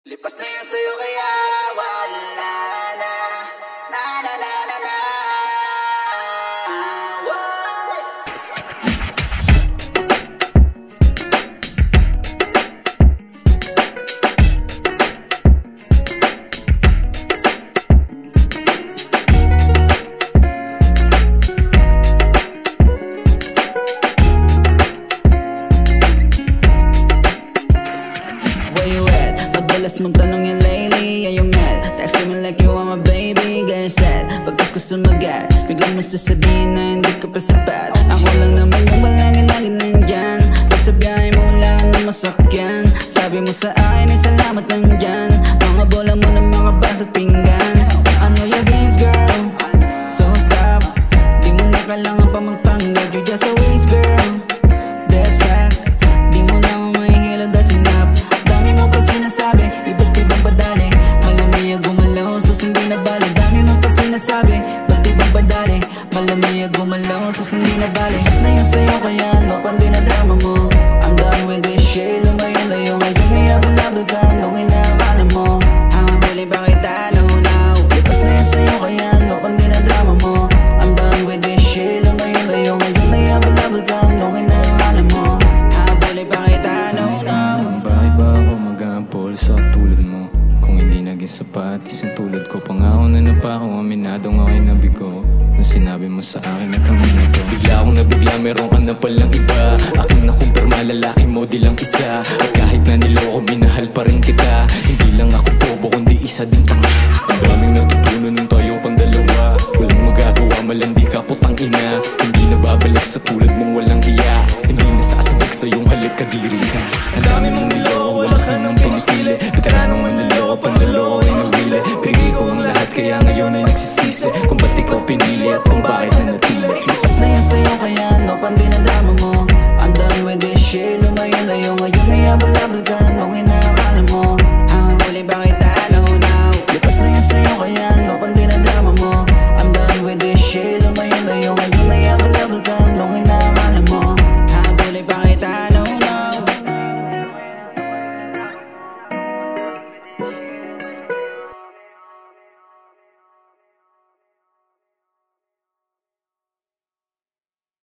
Lipas na yan sa'yo kaya wala na. Na na na na na. Madalas mong tanong yan lately, are you mad? Texting me like you are my baby, ganyan sad. Pagkas ko sumagat, biglang mo sasabihin na hindi ka pa sapat. Ako lang naman yung palagi-lagi nandyan. Pag sa biyahe mo wala na masakyan, sabi mo sa akin ay salamat nandyan. Mga bola mo ng mga basag pinggan. I know your games girl, so stop. Di mo na kailangan pa magpanggap, you just a waste girl. That's fact, di mo na ako mahihilog at sinap. Dami mo pa sinasabi, iba't ibang padali. Malamig gumalaw, sus hindi na bali. Dami mo pa sinasabi, iba't ibang padali. Malamig gumalaw, sus hindi na bali. Mas na yun sa'yo kaya ano pang dinadrama mo. I'm done with this shit, lumayo-layo. Ngayon ay abulabol ka, nung inaakala mo. Huli ba kita, no now. Lipas na yun sa'yo kaya ano pang dinadrama mo. I'm done with this shit, lumayo-layo. Ngayon ay abulabol ka, nung inaakala mo. Huli ba kita, no now. Bakit ba ako mag-aampol sa tulad mo? Kung hindi naging sapat, isang tulad ko. Pangako na napako, aminadong ako'y nabigo. Nung sinabi mo sa akin na kami na to. Bigla akong nabigla, meron ka na palang iba. Aking nakumpirma, lalaki mo di lang isa. At kahit na niloko, minahal pa rin kita. Hindi lang ako bobo, kundi isa din tanga. Ang daming natutunan nung tayo pang dalawa. Walang magagawa, malandi ka putang ina. Hindi na babalik sa tulad mong walang hiya. Hindi nasasabik sa iyong halik, kadiri ka. Ang dami mong niloko, wala ka nang pinipili. Veteranong manloloko, panloloko ay nawili. Bigay ko ang lahat, kaya ngayon ay nagsisisi. Kung ba't ikaw pinili at kung bakit na napili. Lipas na yan sa'yo kaya ano pang dinadrama mo. I'm done with this shit, lumayo-layo. Ngayon ay abal-abal ka, nung